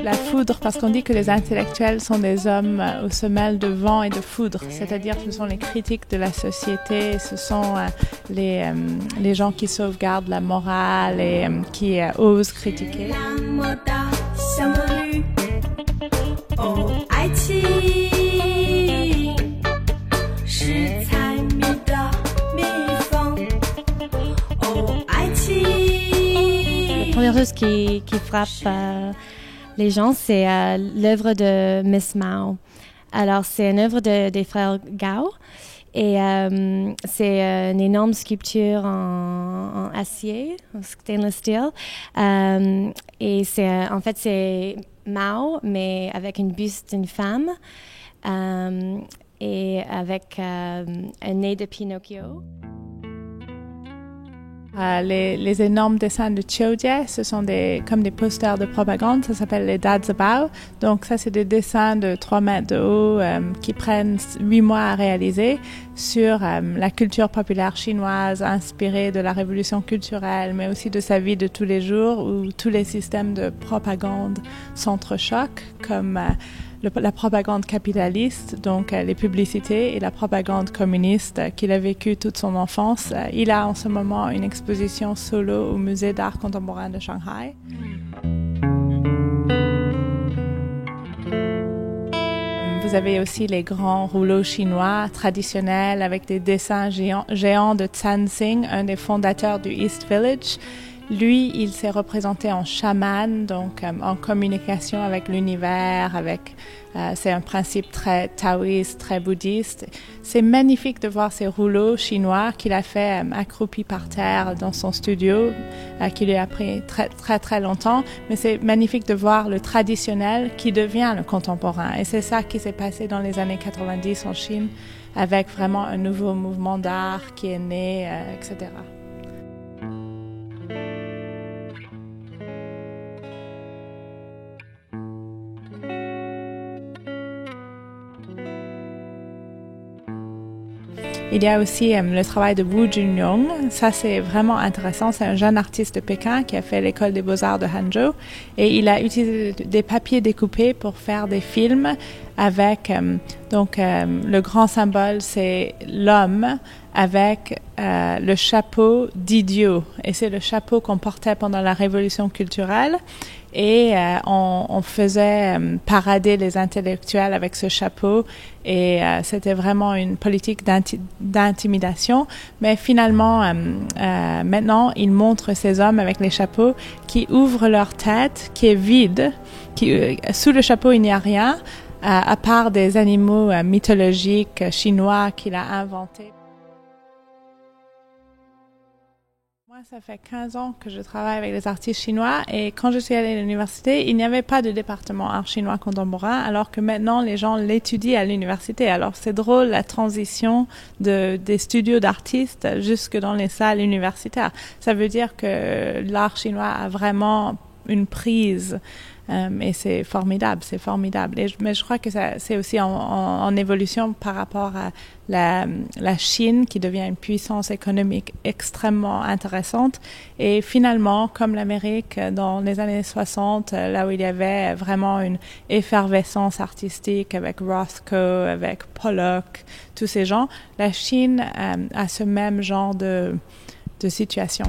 La foudre, parce qu'on dit que les intellectuels sont des hommes aux semelles de vent et de foudre, c'est-à-dire que ce sont les critiques de la société, ce sont les gens qui sauvegardent la morale et qui osent critiquer. La première chose qui frappe les gens, c'est l'œuvre de Miss Mao. Alors, c'est une œuvre des frères Gao et c'est une énorme sculpture en acier, en stainless steel. Et c'est Mao, mais avec une buste d'une femme et avec un nez de Pinocchio. Les énormes dessins de Chiu-Jie, ce sont comme des posters de propagande, ça s'appelle les Dazibao. Donc ça, c'est des dessins de 3 mètres de haut qui prennent 8 mois à réaliser sur la culture populaire chinoise inspirée de la révolution culturelle, mais aussi de sa vie de tous les jours où tous les systèmes de propagande s'entrechoquent, comme la propagande capitaliste, donc les publicités, et la propagande communiste qu'il a vécue toute son enfance. Il a en ce moment une exposition solo au Musée d'art contemporain de Shanghai. Vous avez aussi les grands rouleaux chinois traditionnels avec des dessins géants de Zhan Xing, un des fondateurs du East Village. Lui, il s'est représenté en chaman, donc en communication avec l'univers, c'est un principe très taoïste, très bouddhiste. C'est magnifique de voir ces rouleaux chinois qu'il a fait accroupi par terre dans son studio, qui lui a pris très, très, très longtemps. Mais c'est magnifique de voir le traditionnel qui devient le contemporain. Et c'est ça qui s'est passé dans les années 90 en Chine, avec vraiment un nouveau mouvement d'art qui est né, etc. Il y a aussi le travail de Wu Junyong. Ça, c'est vraiment intéressant. C'est un jeune artiste de Pékin qui a fait l'école des beaux-arts de Hangzhou. Et il a utilisé des papiers découpés pour faire des films avec... le grand symbole, c'est l'homme avec le chapeau d'idiot. Et c'est le chapeau qu'on portait pendant la révolution culturelle. Et on faisait parader les intellectuels avec ce chapeau et c'était vraiment une politique d'intimidation. Mais finalement, maintenant, ils montrent ces hommes avec les chapeaux qui ouvrent leur tête, qui est vide. Sous le chapeau, il n'y a rien, à part des animaux mythologiques chinois qu'il a inventés. Moi, ça fait 15 ans que je travaille avec les artistes chinois et quand je suis allée à l'université, il n'y avait pas de département art chinois contemporain alors que maintenant les gens l'étudient à l'université. Alors c'est drôle la transition des studios d'artistes jusque dans les salles universitaires. Ça veut dire que l'art chinois a vraiment une prise et c'est formidable, c'est formidable. Mais je crois que c'est aussi en évolution par rapport à la Chine qui devient une puissance économique extrêmement intéressante. Et finalement, comme l'Amérique dans les années 60, là où il y avait vraiment une effervescence artistique avec Rothko, avec Pollock, tous ces gens, la Chine a ce même genre de situation.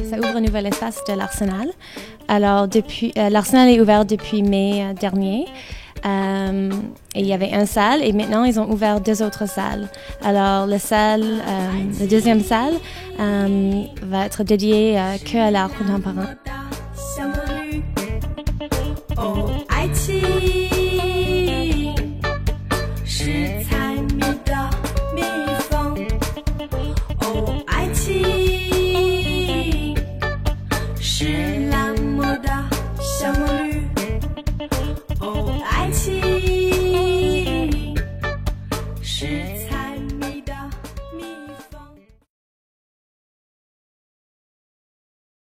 Ça ouvre un nouvel espace de l'Arsenal. Alors, l'Arsenal est ouvert depuis mai dernier. Et il y avait une salle et maintenant ils ont ouvert 2 autres salles. Alors, la deuxième salle va être dédiée que à l'art contemporain.是